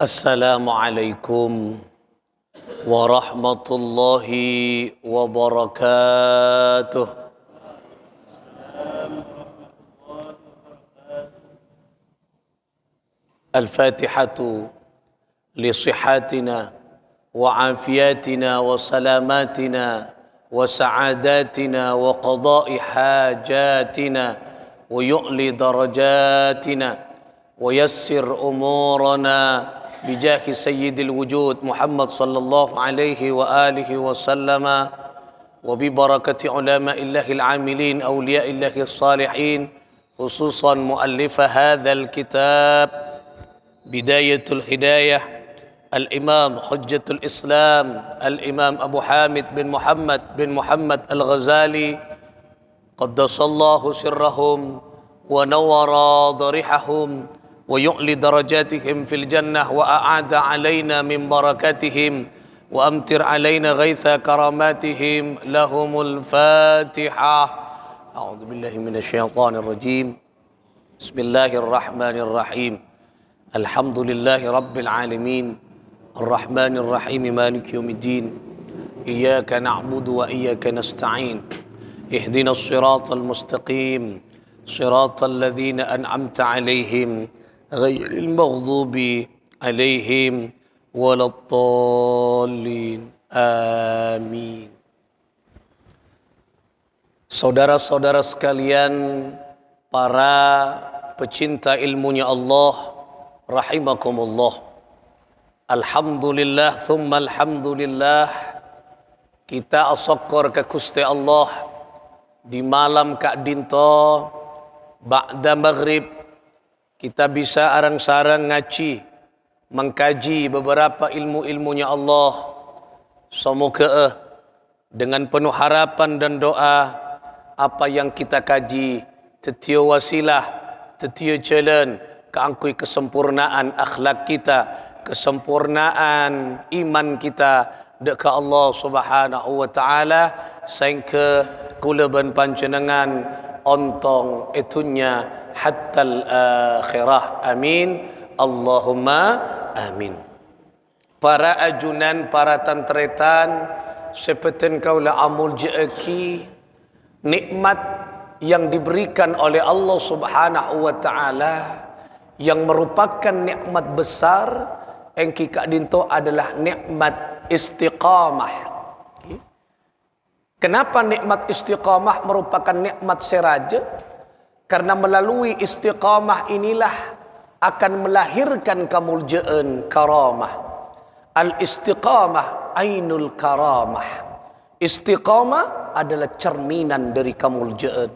Assalamualaikum warahmatullahi wabarakatuh. Al-Fatihatu li sihatina wa afiyatina wa salamatina wa sa'adatina wa qada'i hajatina wa yu'li darajatina wa yassir umurana بجاه سيد الوجود محمد صلى الله عليه وآله وسلم وببركة علماء الله العاملين أولياء الله الصالحين خصوصا مؤلف هذا الكتاب بداية الهداية الإمام حجة الإسلام الإمام أبو حامد بن محمد الغزالي قدس الله سرهم ونور ضريحهم ويعلي درجاتهم في الجنة وأعاد علينا من بركاتهم وأمطر علينا غيث كراماتهم لهم الفاتحة. أعوذ بالله من الشيطان الرجيم. بسم الله الرحمن الرحيم. الحمد لله رب العالمين الرحمن الرحيم مالك يوم الدين إياك نعبد وإياك نستعين اهدنا الصراط المستقيم صراط الذين أنعمت عليهم غير المغضوب عليهم ولا الضالين آمين. Saudara-saudara sekalian, para pecinta ilmunya Allah rahimakumullah. Alhamdulillah thumma alhamdulillah, kita asyukur ke Gusti Allah di malam Kak Dinto ba'da maghrib kita bisa arang-sarang ngaji, mengkaji beberapa ilmu-ilmunya Allah. Semoga dengan penuh harapan dan doa, apa yang kita kaji tetia wasilah, tetia jalan keangkui kesempurnaan akhlak kita, kesempurnaan iman kita dekat Allah Subhanahu wa taala, sehingga kula ben panjenengan ontong itunya hatta al-akhirah. Amin. Allahumma amin. Para ajunan, para tantretan, seperti kaula amul jeki nikmat yang diberikan oleh Allah Subhanahu wa taala yang merupakan nikmat besar yang kika dinto adalah nikmat istiqamah. Kenapa nikmat istiqamah merupakan nikmat seraja? Karena melalui istiqamah inilah akan melahirkan kemuliaan karamah. Al-istiqamah ainul karamah. Istiqamah adalah cerminan dari kemuliaan.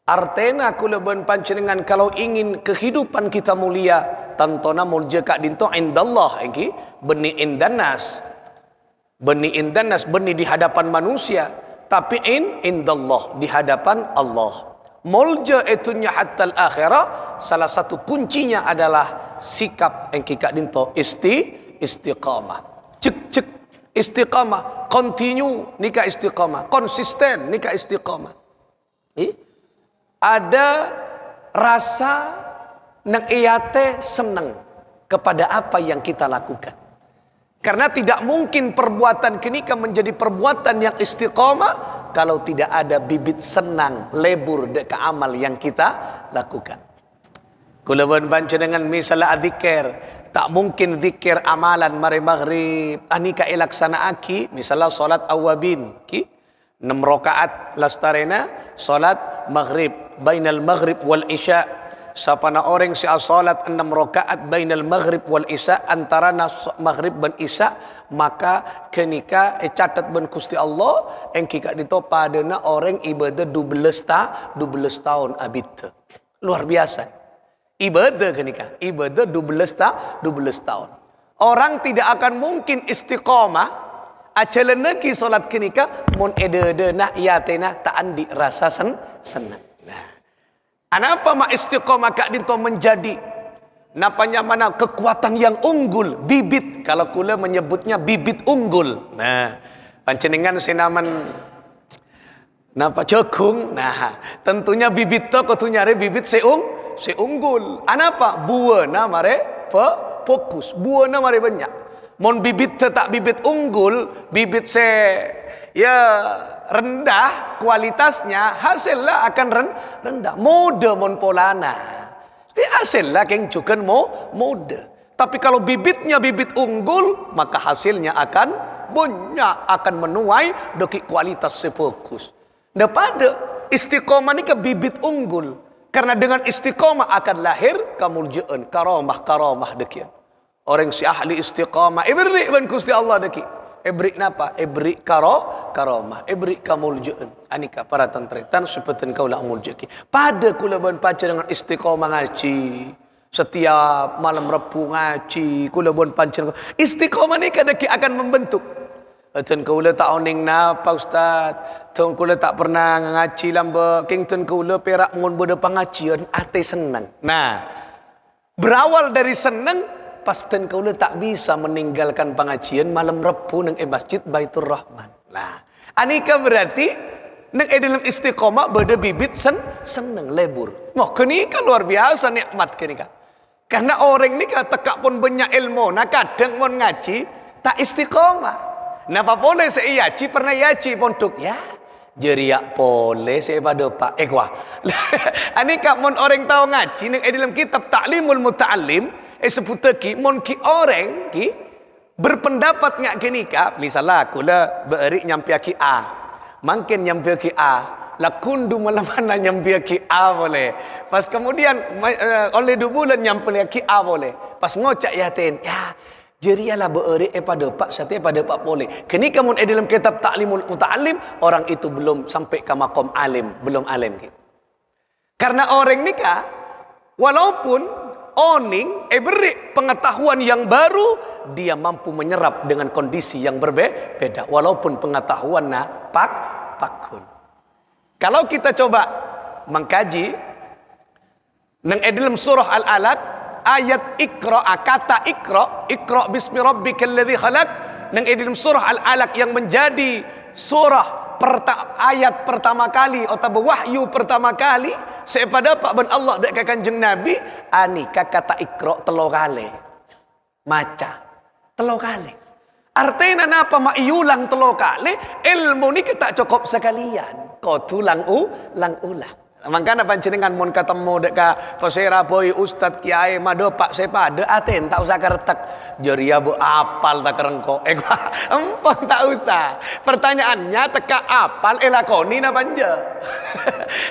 Artena kula ben panjenengan kalau ingin kehidupan kita mulia, tantona mulia kak dinto indallah engki beni indanas. Beni indanas beni di hadapan manusia, tapi indallah di hadapan Allah. Mulja itunya hatta al-akhirah, salah satu kuncinya adalah sikap yang kika dinto istiqamah. Cek istiqamah, continue nikah istiqamah, konsisten nikah istiqamah. Ada rasa nang iyate senang kepada apa yang kita lakukan. Karena tidak mungkin perbuatan kenika menjadi perbuatan yang istiqamah kalau tidak ada bibit senang lebur dekat amal yang kita lakukan. Kula ben panjenengan misalnya adzikir, tak mungkin zikir amalan mari maghrib anika ilaksanaaki misalnya salat awabin ki 6 rakaat lastarena salat maghrib bainal maghrib wal isya. Sapana orang si salat 6 rakaat bainal maghrib wal isya, antara maghrib dan isya, maka kenika catat ben Gusti Allah engki kak dito padana orang ibadah 12 tahun abit. Luar biasa. Ibadah kenika, ibadah 12 tahun. Orang tidak akan mungkin istiqamah acaleneki salat kenika mun ede nah yatena tak andi rasa senang. Anapa ma istiqamah kak dinto menjadi napanya mana kekuatan yang unggul, bibit, kalau kula menyebutnya bibit unggul. Nah, panjenengan sinaman napa jagung. Nah, tentunya bibit to kudu nyari bibit seunggul. Anapa? Buana mare fokus, buahnya mari banyak. Mon bibit tak bibit unggul, bibit ya rendah kualitasnya, hasilnya akan rendah. Mode mon polana. Di hasilnya keng cukan mode. Tapi kalau bibitnya bibit unggul, maka hasilnya akan banyak, akan menuai doki kualitas sefokus. Daripada istiqomah ni ke bibit unggul. Karena dengan istiqomah akan lahir kemuliaan, karamah dekian. Orang si ahli istiqamah, ibrik ban Gusti Allah deki. Ibrik napa? Ibrik karamah, ibrik kemuliaan. Anika para tantretan seperti kau lah muljaki. Pada kula ban paca dengan istiqamah ngaji. Setiap malam Rabu ngaji, kula ban paca. Istiqamah ni kadaki akan membentuk. Tun kula tak oning napa ustaz. Tun kula tak pernah ngaji lamba. King tun kula perak ngun beda pengajian ate senang. Nah, berawal dari senang, pasten kula tak bisa meninggalkan pengajian malam Rabu nang Masjid Baitur Rahman. Nah, anika berarti nang dalam istiqomah beda bibit seneng lebur. Wah, kenika luar biasa nikmat kenika. Karena orang ni tekak pun banyak ilmu, nah kadang mon ngaji tak istiqomah. Napa boleh saya yaci pernah yaci pondok ya. Jeriak boleh saya pada pak wah. Anika mon orang tahu ngaji nang dalam kitab Ta'limul Muta'allim seputar ki mon ki orang ki berpendapat ngak kenika misalnya aku lah berik nyampe ki A mungkin nyampe ki A la kundu malam mana nyampe ki A boleh pas kemudian oleh 2 bulan nyampe ki A boleh pas ngocak yatin ya jerialah berik pada pak sate pada pak boleh kenika mon dalam kitab Ta'limul Muta'allim orang itu belum sampai ke maqam alim belum alim ki karena orang nikah walaupun oning beri pengetahuan yang baru dia mampu menyerap dengan kondisi yang berbeda walaupun pengetahuan pakun. Kalau kita coba mengkaji nang dalam surah Al-Alaq ayat Iqra kata Iqra bismi rabbikal ladzi khalaq nang dalam surah Al-Alaq yang menjadi surah ayat pertama kali atau wahyu pertama kali sepada Pak ben Allah dekat Kanjeng Nabi anika kata Iqra 3 kali maca 3 kali artinya napa mak iulang 3 kali ilmu ni tak cukup sekalian kau tulang ulang makanya panjenengan mun ketemu dekat pesera boy ustaz kiai mado pak sepada aten tak usah kertek jeria bu apal tak kerengko empon tak usah pertanyaannya teka apal elakoni na banja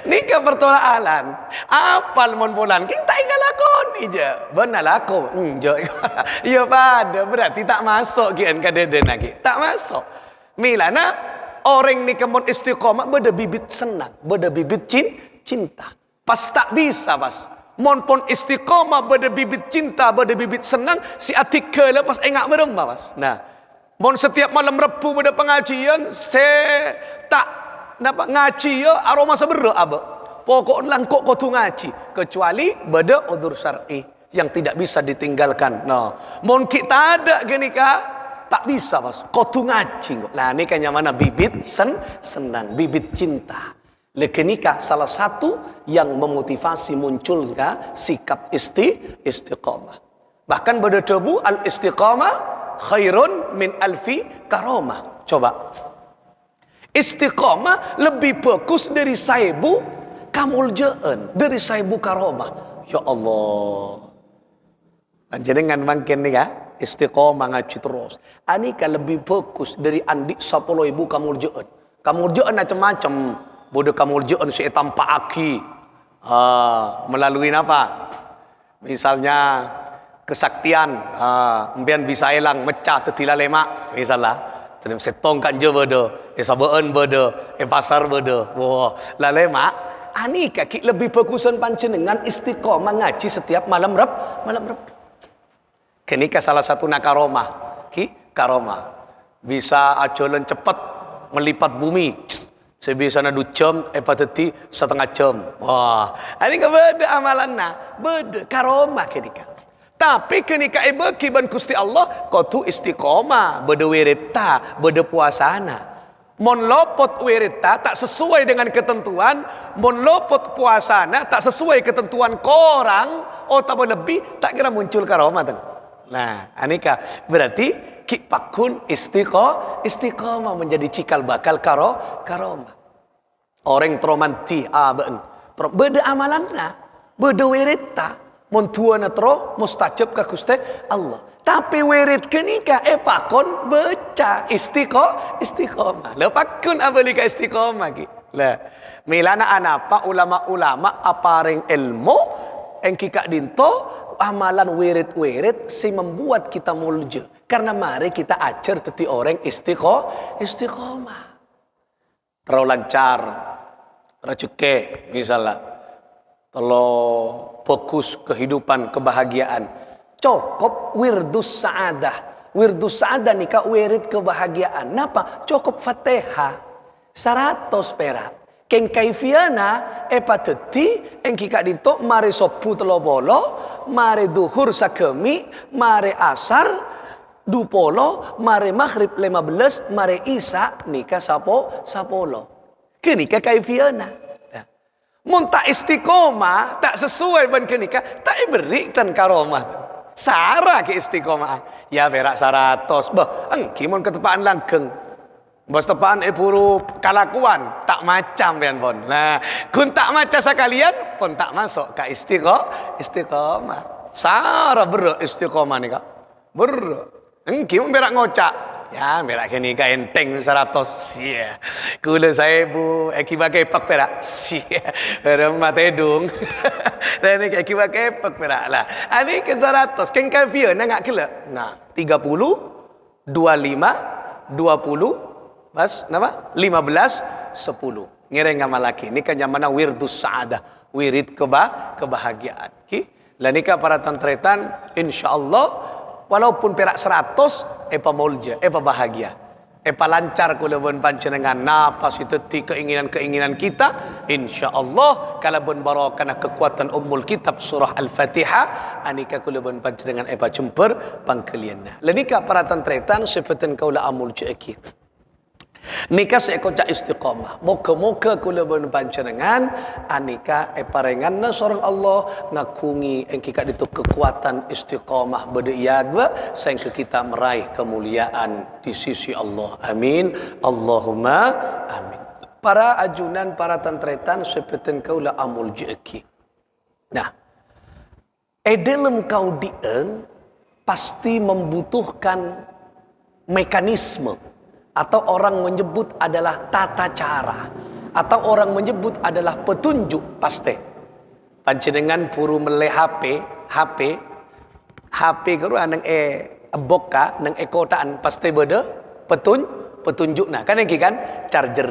nika pertolaalan apal mun pulang kita ingat lakoni je benar lako je ya pada berarti tak masuk kian kadeden lagi tak masuk milana orang ni kemun istiqomah beda bibit senang beda bibit cinta. Pas tak bisa pas. Mon pun istiqomah beda bibit cinta, beda bibit senang, si atika lah pas engak berembah pas. Nah, mon setiap malam Rabu beda pengajian, saya tak dapat ngaji ya aroma seberak apa. Pokok langkok kau tu ngaji, kecuali beda udzur syar'i yang tidak bisa ditinggalkan. Nah, mon kita ada genika tak bisa pas. Kau tu ngaji. Nah, ini kan yang mana bibit senang, bibit cinta. Lekenika salah satu yang memotivasi munculnya sikap istiqamah. Bahkan pada debu al istiqamah khairun min alfi karamah. Coba. Istiqamah lebih bagus dari 1000 kamuljaan, dari 1000 karamah. Ya Allah. Panjenengan mangken nih ya, istiqamah ngaji terus. Anika lebih bagus dari andik 10.000 kamuljaan. Kamuljaan macam-macam. Bodoh kamurjaan si tanpa aki melalui apa misalnya kesaktian empian bisa hilang mecah tetila lemak misalnya terus setong kan je bodoh sabaan bodoh pasar bodoh wah la lemak ani kaki lebih bagusan panjenengan istiqomah ngaji setiap malam Rab kenika salah satu nakaromah karomah bisa ajolan cepat melipat bumi sebisa na 2 jam, pateti 1/2 jam. Wah, ini beda amalan na, beda karomah kenika. Tapi kenika beki ban Gusti Allah, kau tu istiqomah, beda wirita, beda puasana. Mon lopot wirita tak sesuai dengan ketentuan, mon lopot puasana tak sesuai ketentuan korang, oh tak lebih, tak kira muncul karomah. Nah, anika berarti ki pakun istiqomah menjadi cikal bakal karomah. Orang tromanti aben. Beda amalanna, beda wiridta, montuana tro mustajab ka Gusti Allah. Tapi wirid kenika pakon baca istiqomah. Lah pakun abali ka istiqomah ki. Lah milana anapa ulama-ulama apareng ilmu engkika dinto amalan wirid-wirid si membuat kita mulja. Karena mari kita ajar teti orang istiqomah. Terlalu lancar rezeki misalnya. Kalau fokus kehidupan kebahagiaan. Cukup wirdus sa'adah. Wirdus sa'adah nika wirid kebahagiaan. Napa? Cukup Fatihah. 100 perak. Keng kaifiana pateti engkika dito mare sopu telobolo, mare duhur sakemi, mare asar dupolo, mare maghrib 15, mare isa nika sapolo. Kenika kaifiana. Mun tak istiqomah, tak sesuai ban kenika, tak berikan karomah. Sara ke istiqomah. Ya berak 100. Bah, engki mun ketepaan langgeng. Bos tepaan puru kalakuan tak macam pian pon. Nah, kun tak macam sekalian pun tak masuk ke istiqomah. Sara bero istiqomah ni kak. Bero. Engki berak ngocak. Ya, berak kini ka enteng 100. Sia. Kula saya bu bagai pak perak. Sia. Remah tedung. Dan ni bagai pak perak lah. Ani ke 100 ken kafir nak kela. Nah, 30 25 20 Mas, nama? 15, 10. Ngereng ngamal laki. Ini kan mana wirdus sa'adah. Wirid kebahagiaan. Lanika para tantretan, insyaallah, walaupun perak 100, mulja, bahagia. Lancar kula bon panjenengan napas itu keinginan-keinginan kita. Insyaallah, kalau bon barakana kekuatan ummul kitab surah Al-Fatihah, anika kula bon panjenengan jemper pangkelianna. Lanika para tantretan, seperti kaula amul jeki. Nika seekocak istiqomah. Moga-moga kula bon panjenengan anika parenganna sorang Allah ngakungi engkika itu kekuatan istiqomah bede iagwa sehingga kita meraih kemuliaan di sisi Allah. Amin. Allahumma amin. Para ajunan, para tantretan seperti kaula amul jeki. Nah, dalam kau dieng pasti membutuhkan mekanisme. Atau orang menyebut adalah tata cara, atau orang menyebut adalah petunjuk pasti. Panjenengan puru mele HP keru nang boka nang kotaan pasti beda petunjuk nah kan iki kan charger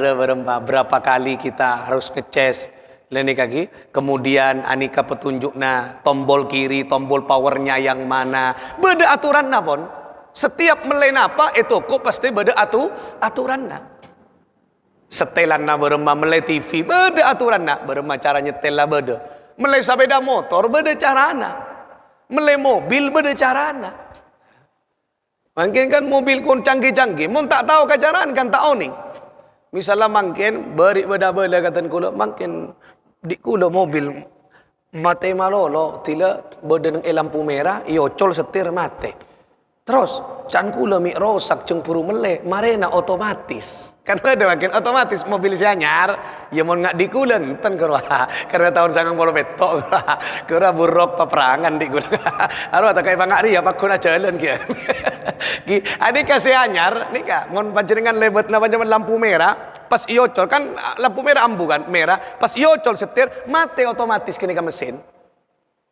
berapa kali kita harus ngecas leni kaki, kemudian anika petunjukna tombol kiri, tombol powernya yang mana, beda aturan napon. Setiap melain apa kok pasti beda aturanna. Setelanna berema melai TV beda aturanna, berema cara nyetel beda. Melai sepeda motor beda carana. Melai mobil beda carana. Mungkin kan mobil kun canggih-canggih, mun tak tahu kecaraan kan tak oning. Misalnya mungkin beri beda-beda katan kula, mungkin di kula mobil mate malolo tila beda lampu merah, col setir mate. Terus, can kula mi rosak jeung puru mele, marena otomatis. Kan ada makin otomatis mobil si anyar, ya mau nggak dikulen ten kerwa. Karena tahun 90 petok kira buruk peperangan di kula. Aduh tak kayak bangari ya pakuna jalan kieu. Ki adik kasih anyar nika mun panjenengan lebet napa zaman lampu merah, pas iocol kan lampu merah ambu kan merah, pas iocol setir mate otomatis kenika mesin.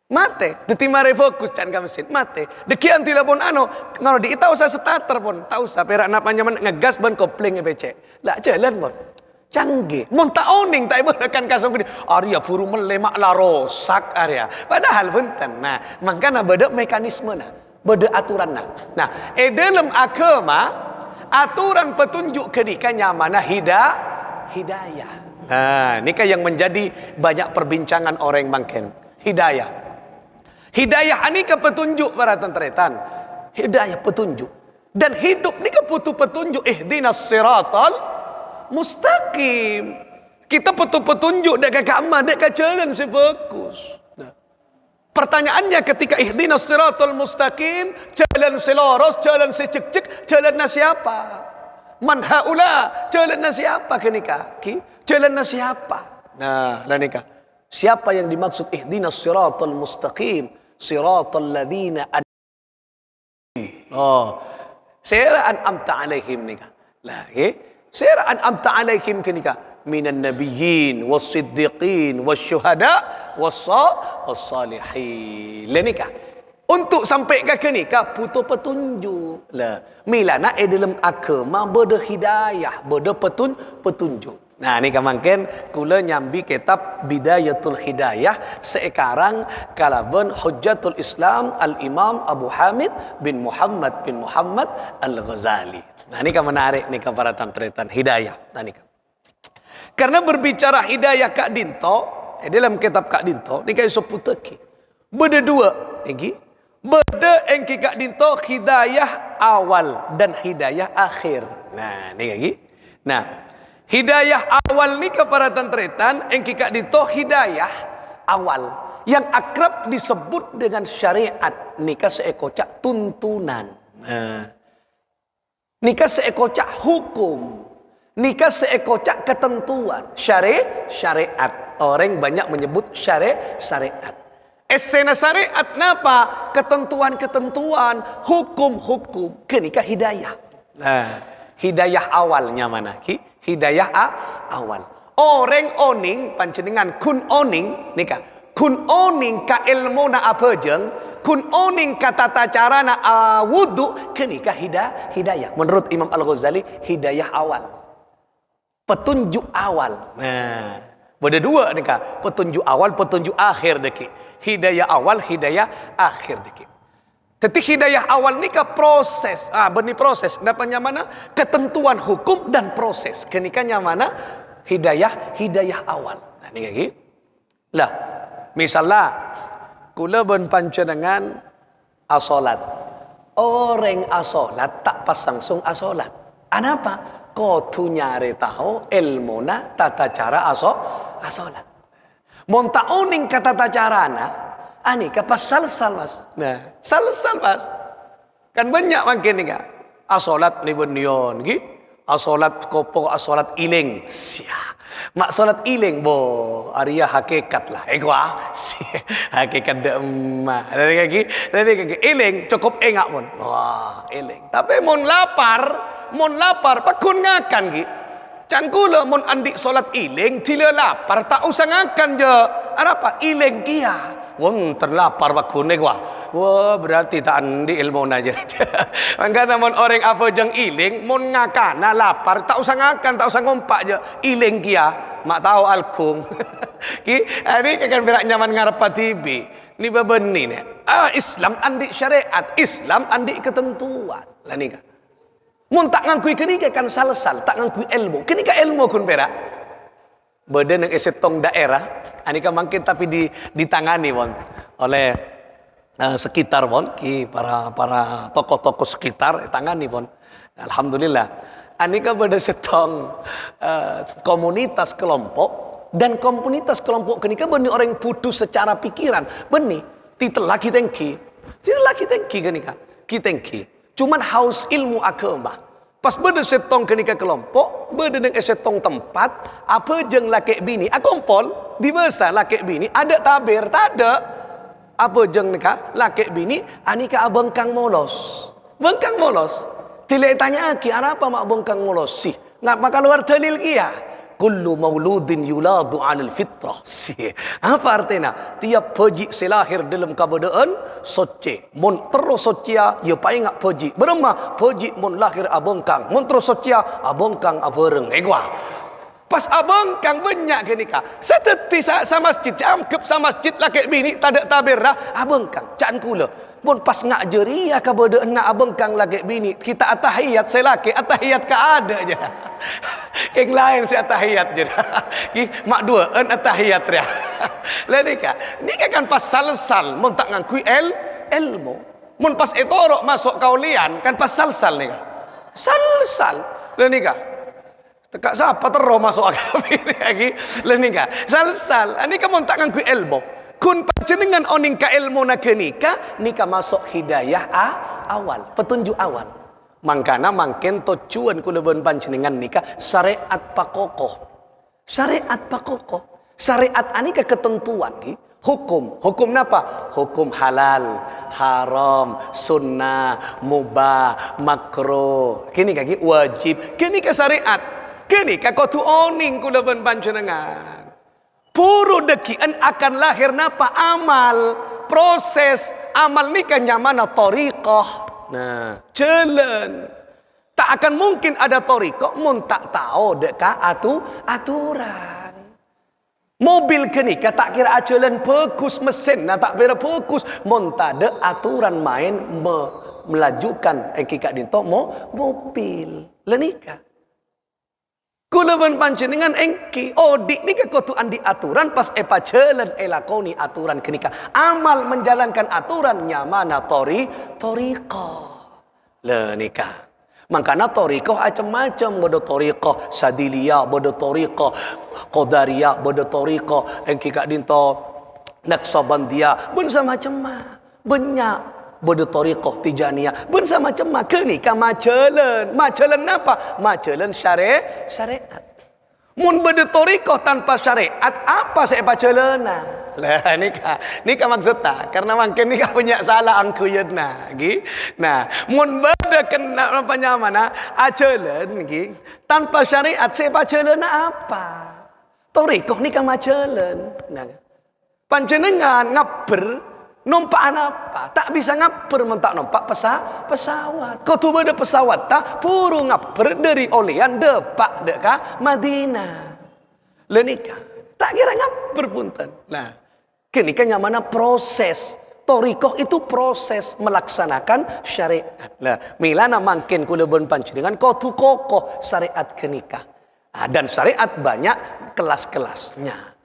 Mate, deti mare fokus can ka mesin, mate. Dekian tidak pun kalau di ita usah starter pun, tak usah perak napa nyaman ngegas ban kopling EPC. Lah jalan pun. Canggih. Mun tak oning tak ibaratkan kasong gede. Arya buru melemak la rosak arya. Padahal benten. Nah, mangkana beda mekanisme nah, beda aturan nah. Nah, dalam agama aturan petunjuk ketika nyamana hidayah. Nah, ini yang menjadi banyak perbincangan orang mangken. Hidayah. Hidayah ini ke petunjuk para tentretan. Hidayah petunjuk. Dan hidup ini ke butuh petunjuk. Ihdinas siratal mustaqim. Kita butuh petunjuk dekat agama, dekat jalan si bagus. Nah. Pertanyaannya ketika ihdinas siratal mustaqim, jalan seloros, jalan secek-cek, jalan siapa? Man haula, jalan siapa kenika? Jalan siapa? Nah, lah nikah. Siapa yang dimaksud ihdinas siratal mustaqim? Siratal ladzina sira an'amta alaihim nikah. Lah, sira an'amta alaihim kenika minan nabiyyin was-siddiqin wasyuhada was-salihin. Lah nikah. Untuk sampai ke kenika butuh petunjuk. Lah, milana dalam agama beda hidayah, beda petunjuk. Nah, ni kemangken kula nyambi kitab Bidayatul Hidayah sekarang kalaban Hujjatul Islam Al-Imam Abu Hamid bin Muhammad Al-Ghazali. Nah, ini menarik nih para tantretan hidayah. Nah, ini karena berbicara hidayah Kak Dinto, dalam kitab Kak Dinto, ini kayak seputeki. Beda dua, beda engki Kak Dinto hidayah awal dan hidayah akhir. Nah, ini lagi. Nah, hidayah awal ni kepada tantretan engki Kak Dinto hidayah awal yang akrab disebut dengan syariat nikah seekocak tuntunan. Nikah seekocak hukum, nikah seekocak ketentuan, syariat. Orang banyak menyebut syariat. Esena syariat napa? Ketentuan-ketentuan, hukum-hukum, kenikah hidayah. Nah, hidayah awalnya mana? Hidayah awal. Orang oning panjenengan kun oning nikah. Kun oning ka ilmu na apa jeng, kun oning ka tata cara na wudu kenikah hidayah. Menurut Imam Al-Ghazali hidayah awal. Petunjuk awal. Nah, beda dua nikah. Petunjuk awal, petunjuk akhir deki. Hidayah awal, hidayah akhir deki. Jadi hidayah awal ni ke proses, benih proses. Dapatnya mana? Ketentuan hukum dan proses. Kenikahnya mana? Hidayah awal. Nah, ini lagi. Lah, misalnya, kula berpanjenengan asolat. Orang asolat tak pasangsung asolat. Kenapa? Kau tu nyari tahu ilmuna tata cara asolat. Monta oning kata tata carana. Ani kapas salsal mas. Nah, salsal mas. Kan banyak makin ni kan. Asolat ni benyon, gi. Asolat kopok, asolat iling. Sia. Mak solat iling bo. Arya hakikat lah. Gua. Hakikat demah. Dari kaki iling cukup engak pun. Wah, iling. Tapi mon lapar, pakun ngakan gi. Can kula mon andik solat iling, tila lapar tak usah ngakan je. Apa? Iling kia. Wong terlapar bakune gua. Wah, berarti tak andi ilmu aja. Mangkana mon orang apa jeng iling, mon ngakana lapar, tak usah ngakan, tak usah ngompak je. Iling kia, mak tahu alkum. Ki, ini kan berak nyaman ngarep TV. Ni babeni ni. Islam andi syariat, Islam andi ketentuan. Lah ni kan. Mon tak ngangkui kenika kan salsal, tak ngangkui ilmu. Kenika ilmu kun berak. Beda nang esetong daerah, anika mungkin tapi ditangani bon oleh sekitar bon ki para tokoh-tokoh sekitar tangani bon. Alhamdulillah. Anika beda setong komunitas kelompok dan komunitas kelompok kenika benih orang putus secara pikiran. Benih titelah kitengki kenika. Kitengki. Cuman haus ilmu agama. Pas beda setong kenika kelompok, beda dengan setong tempat, apa jeng laki bini, akompol, di masa laki bini, ada tabir, tak ada. Apa jeng nika, laki bini, anika abengkang molos. Bengkang molos. Tidak tanya aki, apa mak bengkang molos sih? Ngapa keluar dalil kia? Kullu mauludin yuladu 'alal fitrah. Apa artinya? Tiap peji selahir dalam keadaan suci. Mun terus suci ya paling ngak peji. Berema peji mun lahir abengkang. Mun terus suci abengkang abereng. Gua. Pas abengkang banyak kenika. Seteti sa masjid, amkep sa masjid laki bini tak ada tabir dah abengkang. Can kula. Mun pas ngak jeria keadaan nak abengkang laki bini, kita atahiyat selaki, atahiyat ka ada je. Yang lain si atahiyat je. Mak dua en atahiyat dia. Lah nika kan pas salsal mun tak ngangkui ilmu. Mun pas etorok masuk kaulian kan pas salsal nika. Salsal. Lah nika. Tekak siapa terus masuk agama ini lagi. Lah nika. Salsal. Nika mun tak ngangkui ilmu. Kun panjenengan oning ka ilmu na kenika, nika masuk hidayah awal, petunjuk awal. Mangkana mangken tujuan kula ben panjenengan nika syariat pakokoh. Syariat pakokoh. Syariat anika ketentuan ki, hukum. Hukum napa? Hukum halal, haram, sunnah, mubah, makruh. Kini kaki wajib. Kini ka syariat. Kini ka kudu oning kula ben panjenengan. Puru dekian akan lahir napa? Amal. Proses amal ni kan nyamana tariqah. Nah, jalan. Tak akan mungkin ada tariqah mun tak tahu deka aturan. Mobil kenika tak kira jalan bagus, mesin nah tak kira bagus mun tak ada aturan main melajukan kika dinto mobil. Lenika. Kula ben panjenengan engki odik nika kudu andi aturan pas epa jalan elakoni aturan kenika amal menjalankan aturan nyamana tariqah le nika mangkana tariqah macam-macam bodo tariqah sadiliyah bodo tariqah qadariyah bodo tariqah engki kak dinto naqsabandiyah bun macam-macam banyak bodo tariqah tijaniyah bun macam kenika majalan apa majalan syariat mun bodo tariqah tanpa syariat apa saya bajalana lah nika maksudnya karena mungkin nika punya salah angkuyedna gi nah mun bodo kena apa nyamana ajalan gi tanpa syariat saya bajalana apa tariqah nika majalan nah panjenengan ngaber numpak apa? Tak bisa ngaper mentak numpak pesawat. Kau tu ada pesawat tak? Puru ngaper dari olean depak deka Madinah. Lenika. Tak kira ngaper punten. Nah, kini kan yang mana proses. Tariqah itu proses melaksanakan syariat. Nah, milana mangkin kula ben panjenengan kau tu kokoh syariat kenikah. Dan syariat banyak kelas-kelasnya.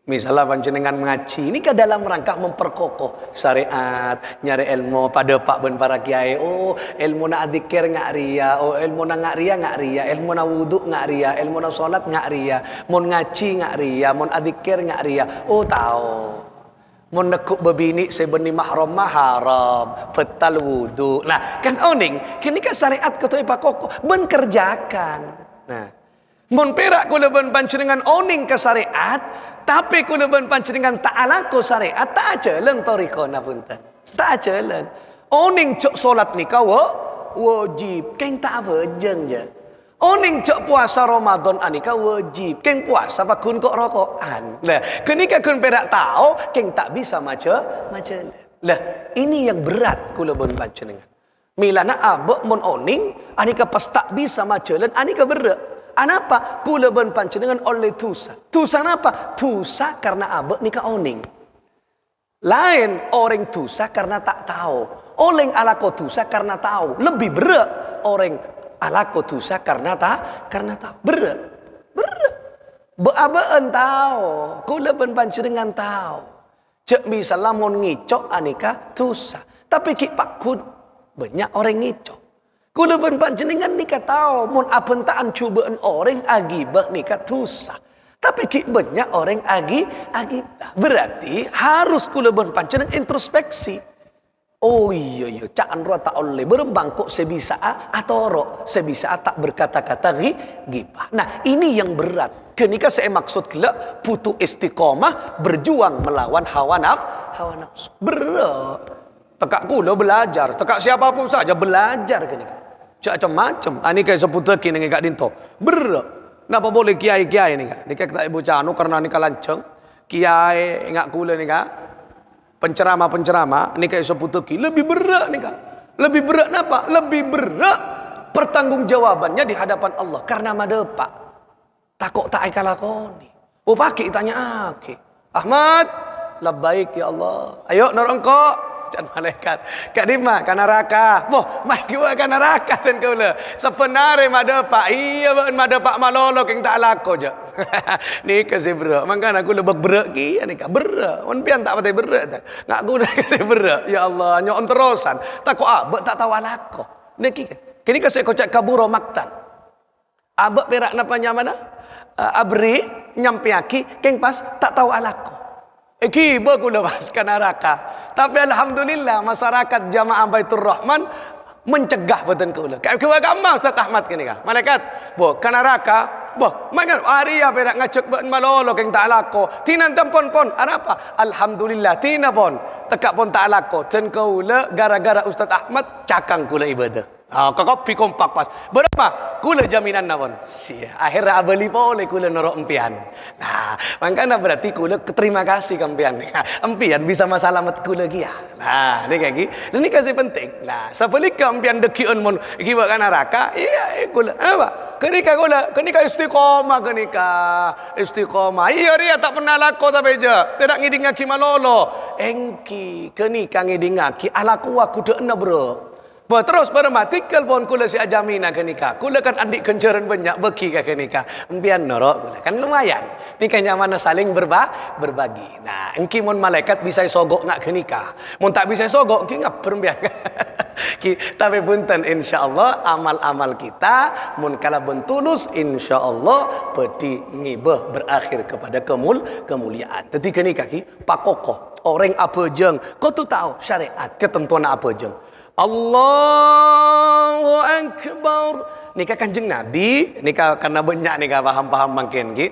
Misalnya panjenengan mengaji ini ke dalam rangka memperkokoh syariat, nyari ilmu pada pak ben para kiai. Oh, ilmu na adzikir ngak ria, oh ilmu na ngak ria, ilmu na wudu ngak ria, ilmu na salat ngak ria, mun ngaji ngak ria, mun adzikir ngak ria. Oh tahu. Mun nekuk bebini sebeni mahram haram, betal wudu. Nah, kan oning, kini kan syariat ketua pakokoh ben kerjakan. Nah, mun perak kula ben panjenengan oning ke syariat, tapi kula ben panjenengan tak alako syariat, tak jalan tariqah punten. Tak jalan. Oning cok salat nika wajib, keng tak wajeng je. Oning cok puasa Ramadan anika wajib, keng puasa pakun kok rokokan. Lah, kenika kun perak tahu, keng tak bisa maca. Lah, ini yang berat kula ben panjenengan. Milana abek mun oning anika pas tak bisa majalan anika berat. Anapa? Kula ben panjenengan oleh tusa. Tusa apa? Tusa karena abek nika oning. Lain orang tusa karena tak tahu. Oleng alako tusa karena tahu. Lebih berat orang alako tusa karena tahu. Berat. Beabeen tahu. Kula ben panjenengan tahu. Cek misalnya mon ngicok anika tusa. Tapi ki pakun banyak orang ngicok. Kula ben panjenengan nika tahu mun abentaan cubaan orang agibah nika tusa. Tapi ki banyak orang agibah. Berarti harus kula ben panjenengan introspeksi. Oh iya cak anro tak oleh berbangkok sebisa atau ro sebisa tak berkata-kata gibah. Nah, ini yang berat. Kenika saya maksud gila butuh istiqomah berjuang melawan hawa nafsu. Berat. Tekak kula belajar, tekak siapapun saja belajar kenika. Macam-macam. Ani kayak seputar kini ngak dinto. Berat. Napa boleh kiai-kiai ni kak? Nika tak ibu canu karena nika lanceng. Kiai ngak kula nika. Penceramah-penceramah ni kayak seputar ki lebih berat nika. Lebih berat napa? Lebih berat pertanggungjawabannya di hadapan Allah karena madepak. Takut tak aikal lakoni. Oh pakik tanya aki. Ahmad, labbaik ya Allah. Ayo norongko. Dan malaikat Kak Dima kan neraka. Boh, mai gua kan neraka ten kau le. Sebenarnya mada pak iya mada pak malolo keng tak lako je. Ni ke si berak. Mangkan aku lebak berak ki ni ka berak. Wan pian tak patai berak tak. Ngak aku dah si berak. Ya Allah, nyon terusan. Tak ko abek tak tahu lako. Ni kini ka saya kocak kaburo maktan. Abek perak napa nyamana? Abri nyampiaki keng pas tak tahu alako. Kiba kula bas ke neraka. Tapi alhamdulillah masyarakat jamaah Baitur Rahman mencegah badan kula. Kayak gampang Ustaz Ahmad kini kah. Malaikat, boh ke neraka, boh mangan hari ya berak ngacek ban malolo keng tak lako. Tinan tempon pon, apa? Alhamdulillah tina pon. Tekak pon tak lako. Dan kula gara-gara Ustaz Ahmad cakang kula ibadah. Kopi kompak pas. Berapa? Kula jaminan nawon. Akhirnya abeli boleh kula norok empian. Nah, makanya berarti kula terima kasih ke empian. Empian bisa masalamat kula gia. Nah, ini kayak gini. Ini kasih penting. Nah, sebalik ke empian dekian mon kiba kan neraka. Iya, kula. Apa? Kenika istiqomah istiqomah. Iya dia tak pernah lako tapi aja. Tidak ngiding ngaki malolo. Engki kenika ngiding ngaki alaku aku dekna bro. Terus bermatikal pun kula si ajamina kenika. Kula kan adik kencaran banyak beki ke kenika. Empian norok kula kan lumayan. Nikahnya mana saling berbagi. Nah, engki mon malaikat bisa sogok ngak kenika. Mon tak bisa sogok engki ngap perempian. Tapi punten insyaallah amal-amal kita mun kala bentulus insyaallah peti ngibah berakhir kepada kemuliaan. Jadi kenika ki pakokoh orang apa jeng. Kau tu tahu syariat ketentuan apa jeng. Allahu Akbar. Nikah kanjeng Nabi, nikah karena banyak nikah paham-paham makin ki.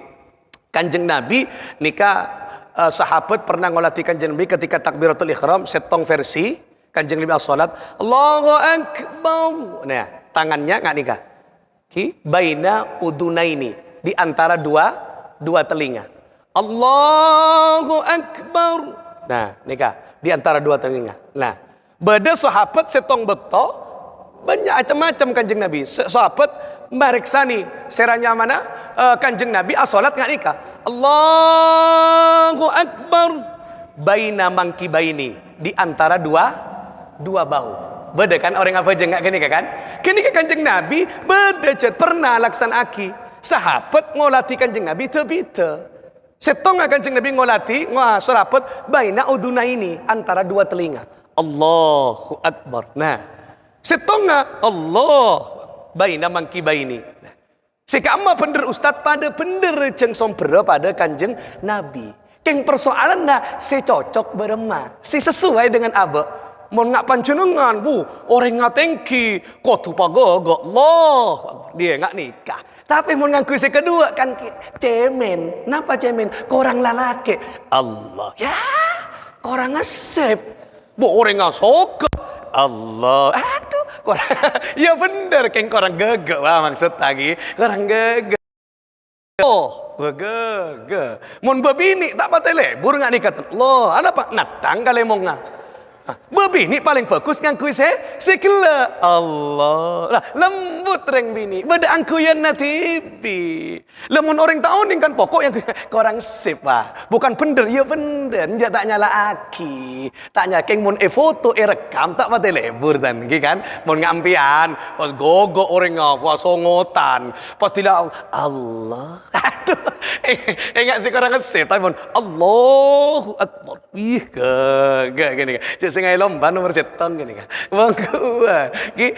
Kanjeng Nabi nikah sahabat pernah ngolati kanjeng Nabi ketika takbiratul ihram setong versi kanjeng Nabi salat Allahu Akbar. Nah, tangannya enggak nikah. Ki baina udunaini di antara dua telinga. Allahu Akbar. Nah, nikah di antara dua telinga. Nah, beda sahabat setong beto banyak macam-macam kanjeng Nabi. Sahabat meriksani seranya mana kanjeng Nabi asolat nggak nikah. Allahu Akbar baina mangkibaini di antara dua bahu. Beda kan orang apa aja nggak kenika kan? Kenika kanjeng Nabi beda cet pernah laksanaki. Sahabat ngolati kanjeng Nabi tebita. Setong kanjeng Nabi ngolati sahabat baina uduna ini antara dua telinga. Allahu Akbar. Nah, setengah Allah baina mangkibaini. Nah, sekama bener Ustaz pada bener jeng sompera pada kanjeng Nabi. Keng persoalan na secocok berema, si sesuai dengan abah. Mau ngak panjenengan bu, orang ngatengki, kotu pagogo, Allah dia ngak nikah. Tapi mau ngaku si kedua kan cemen. Napa cemen? Korang lalaki. Allah ya, korang ngesep. Bu orang ngasok Allah. Aduh, korang ya bener keng korang gege. Wah maksud lagi korang gege. Oh, gege. Mun babini tak patah lebur ngak nikah. Allah, ada pak natang kali mau ngak. Babini paling fokus ngangkui sekela Allah. Lah lembut reng bini. Beda angkuyan na tipi. Lemun orang tahun kan pokok yang korang sip wah. Bukan bener ya bener. Dia tak nyala aki. Tak nyala keng mun foto rekam tak mati lebur dan kan. Mun ngampian pas gogo orang ngapa songotan. Pas tidak Allah. Aduh. Enggak sih korang sip tapi mun Allahu Akbar. Ih gini. Sengai lomba nomor setan gini kan. Bangku. Ki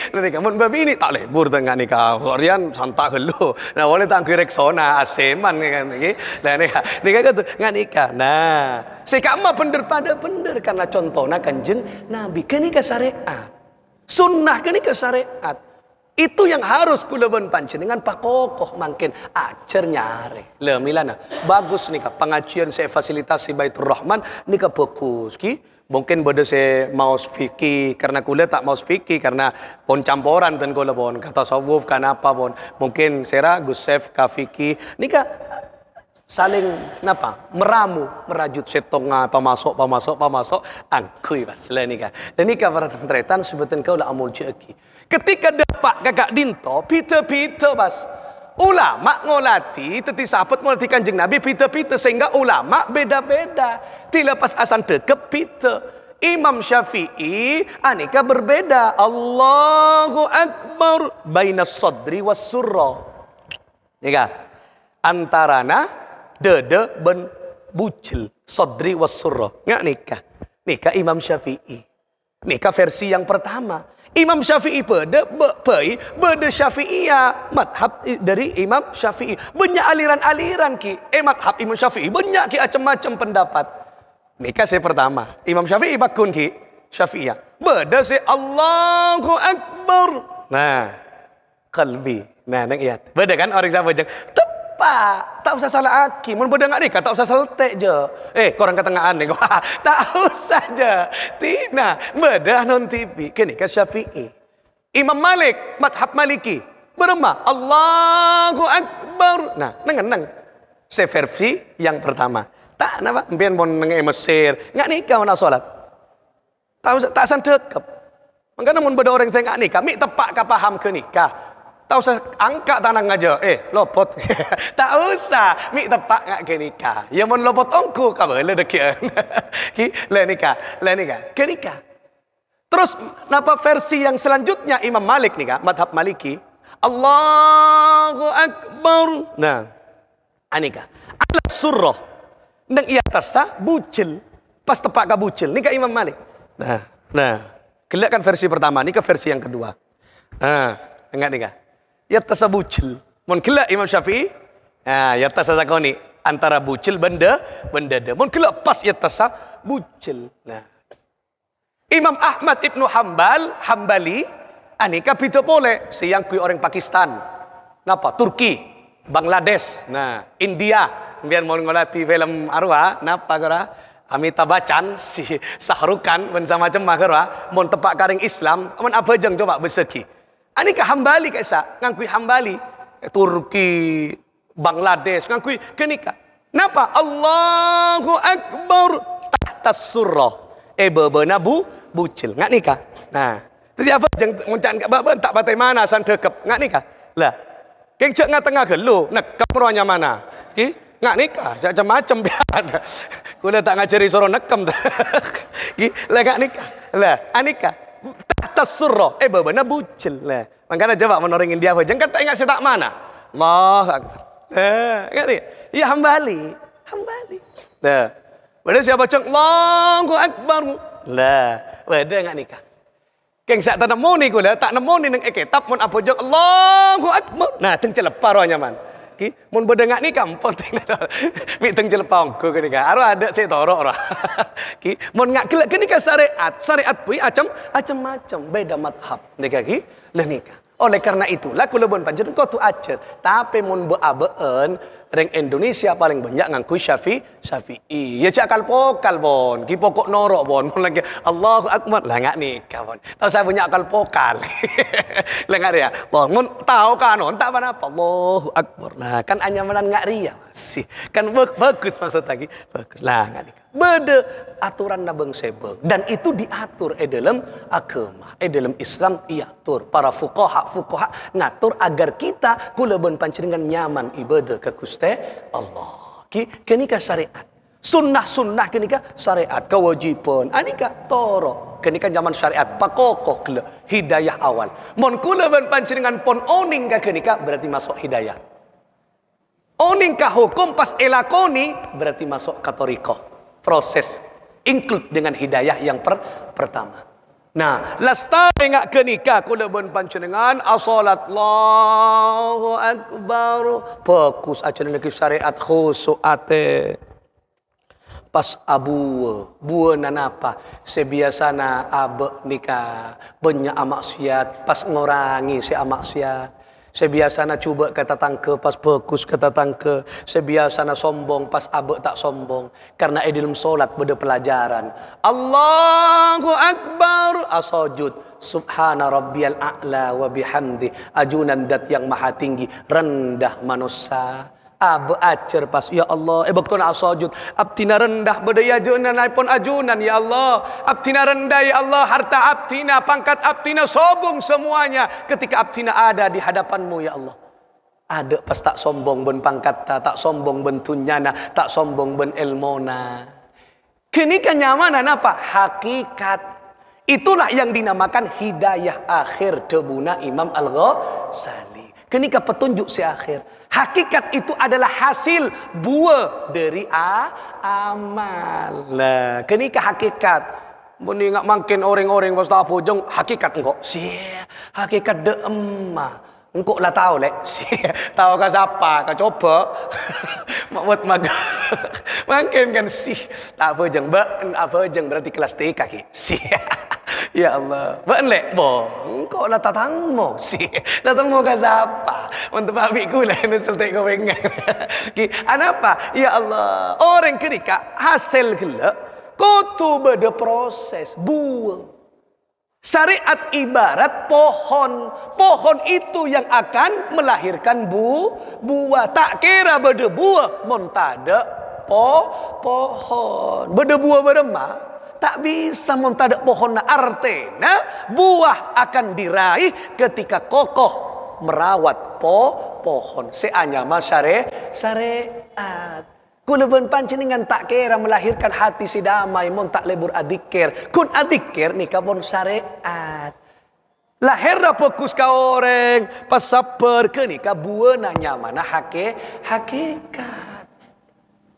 mun babini tak lebur dengan nikah. Korean santak helu. Nah, boleh tangki reksona aseman kan iki. Lah nikah gitu nggak nikah. Nah, sekama bener pada bener karena contohnya kanjeng Nabi kenika syariat. Sunnah kenika syariat. Itu yang harus kula ben panjenengan pakokoh mangkin ajar nyare. Le milana bagus nika pengajian saya fasilitasi Baitur Rahman nika bagus ki. Mungkin beda saya mau fikih karena kuliah tak mau fikih karena pon campuran dan kuliah pon kata sawuf kan apa pon mungkin sera gusef ka fikih nika saling napa merajut setong pamasok angkui pas le nika dan nika para tentretan sebutan kau lah amul jeki ketika dapat kakak dinto pita pas ulama ngolati teti sahabat ngolati kanjeng Nabi pita sehingga ulama beda-beda tilepas asan dekep pita Imam Syafi'i aneka berbeda Allahu Akbar baina sadri was surra nika antarana dede ben bucil sadri was surra ngak nikah Imam Syafi'i nikah versi yang pertama Imam Syafi'i beda Syafi'iyah madhab dari Imam Syafi'i banyak aliran-aliran ki madhab Imam Syafi'i banyak ki macam-macam pendapat Nikah saya pertama. Imam Syafi'i bakun ki. Syafi'iyah. Beda saya Allahu Akbar. Nah. Qalbi. Nah, nang iya. Beda kan orang siapa jeng. Tepat. Tak usah salah aki. Mun beda ngak nikah tak usah seltek je. Korang ketengahan ni. Tak usah je. Tina. Beda non TV. Ke nikah Syafi'i. Imam Malik, madhab Maliki. Berema Allahu Akbar. Nah, nang. Saya versi yang pertama. Tak napa? Mbiyen mon nang Mesir. Ngak nikah mana solat. Tak sandekep. Mangkana mun beda orang tengok nikah, mik tepak ka paham ke nikah. Tak usah angkat tangan aja. Lopot. Tak usah. Mik tepak ngak ke nikah. Ya mun lopot ongku ka boleh dekian. Ki le nikah. Ke nikah. Terus napa versi yang selanjutnya Imam Malik nikah, madhab Maliki. Allahu Akbar. Nah, anika. Ala surrah. Nang iya tasah bucil. Pas tepak ka bucil. Nikah Imam Malik. Nah. Kelak kan versi pertama, nikah versi yang kedua. Enggak nikah. Ya tasah bucil. Mun kelak Imam Syafi'i, ya tasah sakoni antara bucil benda de. Mun kelak pas ya tasah bucil. Nah. Imam Ahmad Ibnu Hambali, anika pito boleh siang kui orang Pakistan. Napa? Turki, Bangladesh, nah, India. Biar mau ngolati film arwah, napa kira? Amitabh Bachchan, si Sahrukan, bersama macam makara, mau tepak karing Islam, aman apa jeng coba berseki. Anika Hambali kaisa, ngangkui Hambali, Turki, Bangladesh, ngangkui kenika. Napa? Allahu Akbar tahta surrah. Bebena bucil, ngak nikah. Nah, jadi apa jeng muncan kat baben tak batai mana san dekep, ngak nikah. Lah, keng cek ngak tengah gelu, nekap rohnya mana? Ki, ngak nikah, macam-macam biar. Kula tak ngajari suruh nekam. Ki, lah ngak nikah. Lah, anika tahta surrah. Bebena bucil. Lah, makanya coba menoreng India apa jeng kan tak ingat saya tak mana. Allah Akbar. Ngak ni. Ya Hambali. Lah. Pada siapa ceng Allahu Akbar. Lah, beda ngak nikah. Keng sak tak nemu ni kula, tak nemu ni nang kitab mun apa jeng Allahu Akbar. Nah, teng celepar nyaman. Ki, mun beda ngak nikah penting dah. Mi teng celepang ke nikah. Aro ada saya torok ora. Ki, mun ngak kelak ke nikah syariat pui macam-macam beda madhab. Nikah ki, lah nikah. Oleh karena itulah kula bon panjenengan kau tu acer. Tapi mun beabeun reng Indonesia paling banyak ngangkui Syafi'i. Ya cak akal bon. Ki pokok norok bon. Mun lagi Allahu Akbar lah ngak nikah bon. Tahu saya punya akal pokal. Lah ngak ria. Bon, mun tahu kan on tak apa Allahu Akbar. Nah, kan anyamanan ngak ria masih. Kan bagus maksud lagi. Bagus lah ngak nikah. Beda aturan nabeng sebeng dan itu diatur dalam agama, dalam Islam diatur para fuqaha ngatur agar kita kula ben panjenengan nyaman ibadah ke Gusti Allah. Ki kenika syariat. Sunnah kenika syariat kewajiban. Anika toro kenika zaman syariat pakokoh kele hidayah awal. Mon kula ben panjenengan pon oning ka kenika berarti masuk hidayah. Oning ka hukum pas elakoni berarti masuk ka thariqah. Proses include dengan hidayah yang pertama. Nah, lastari ngak kenikah kula ben panjenengan as-salat Allahu Akbar. Fokus aja nang syariat khusuk ate. Pas buah nanapa sebiasana abe nikah banyak maksiat pas ngorangi si maksiat. Sebiasana cuba kata tangke pas fokus kata tangke. Sebiasana sombong pas abe tak sombong. Karena dalam solat beda pelajaran. Allahu Akbar asojud. Subhana rabbiyal a'la wa bihamdi. Ajunan dat yang maha tinggi. Rendah manusia. Abe acer pas ya Allah betul asojud abtina rendah bedaya junan pun ajunan ya Allah abtina rendah ya Allah harta abtina pangkat abtina sobong semuanya ketika abtina ada di hadapanmu ya Allah ada pas tak sombong ben pangkat tak sombong ben tunyana tak sombong ben ilmona kini kenyamanan apa hakikat itulah yang dinamakan hidayah akhir debuna Imam Al-Ghazali kenika petunjuk si akhir. Hakikat itu adalah hasil buah dari amal. Lah, kenika hakikat. Mun ingat makin orang-orang pas tak pojong hakikat engkau. Hakikat de emma. Engkau lah tahu lek. Tahu kah siapa? Kau coba. Mak maga. Makin kan sih. Tak apa jeng, apa jeng berarti kelas TK ki. Sih. Ya Allah. Ban lek bo. Engkau lah tatangmo. Sih. Tatangmo kah siapa? Untuk babi kula nusul tek kau pengen. Ki, apa? Ya Allah. Orang ketika hasil gila kutu beda proses buah. Syariat ibarat pohon. Pohon itu yang akan melahirkan buah. Tak kira beda buah montada pohon. Beda buah berema. Tak bisa montada pohon na artena buah akan diraih ketika kokoh merawat pohon. Seanyama syariat. Kulaban panjenengan tak kira melahirkan hati si damai mon tak lebur adikir. Kun adikir ni kabon syariat. Lahirlah fokus ka orang pas saper ke ni ka buana nyamana hakikat.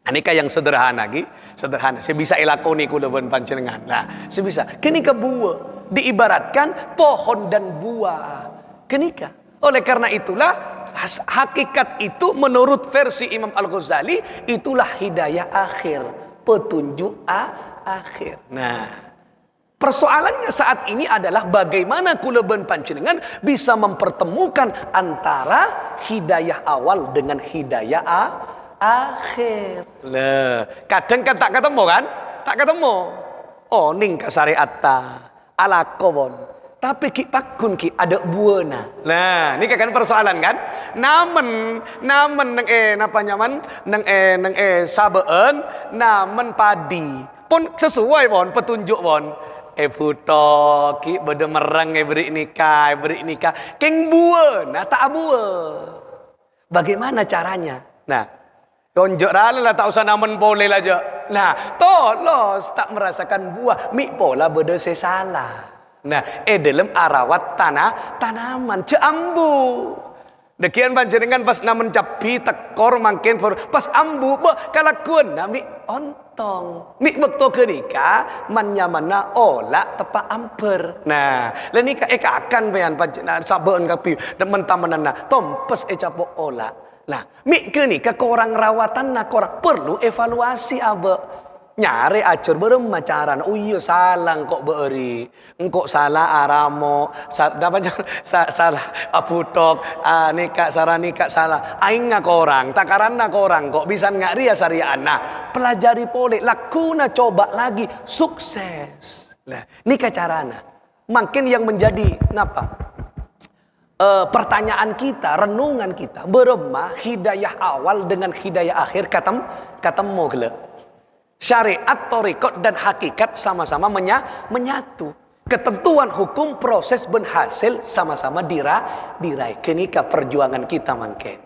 Anika yang sederhana lagi, sederhana. Saya bisa elakoni kulaban panjenengan. Nah, saya bisa. Kenika buah diibaratkan pohon dan buah. Kenika. Oleh karena itulah hakikat itu menurut versi Imam Al-Ghazali itulah hidayah akhir, petunjuk akhir. Nah, persoalannya saat ini adalah bagaimana kulaban panjenengan bisa mempertemukan antara hidayah awal dengan hidayah akhir. Lah, kadang kan tak ketemu kan? Tak ketemu. Oh, ning ka syariat ta ala kobon. Tapi ki pakun ki ada buana. Nah, ini kan persoalan kan? Namen nang napa nyaman nang sabeen namen padi. Pun sesuai pon petunjuk pon. Buto ki beda merang beri nikah. Keng buana tak buah. Bagaimana caranya? Nah, tunjuk lah tak usah namen boleh aja. Nah, tolos tak merasakan buah, mi pola beda salah. Nah, dalam arawat tanaman jambu. Dekian panjenengan pas namen capi tekor mangkin pas ambu kalakuan nami ontong. Mi bekto kenika manyamana ola tepa amper. Nah, lenika akan bayan panjenengan sabeun kapi mentamenana tompes capo ola. Nah, mi kenika korang rawatan korang perlu evaluasi abe. Nyari acur berema cara. Oh iya salah kok beuri. Engkau salah aramo. Salah aputok. Nikah salah. Aing ngak orang. Takarana korang kok bisa ngak ria syariat. Nah, pelajari pole. Lakuna coba lagi. Sukses. Nah, nikah carana. Makin yang menjadi napa? Pertanyaan kita, renungan kita. Berema hidayah awal dengan hidayah akhir ketemu gele. Syariat, torikot dan hakikat sama-sama menyatu. Ketentuan hukum proses berhasil sama-sama diraih. Kenika perjuangan kita mangken.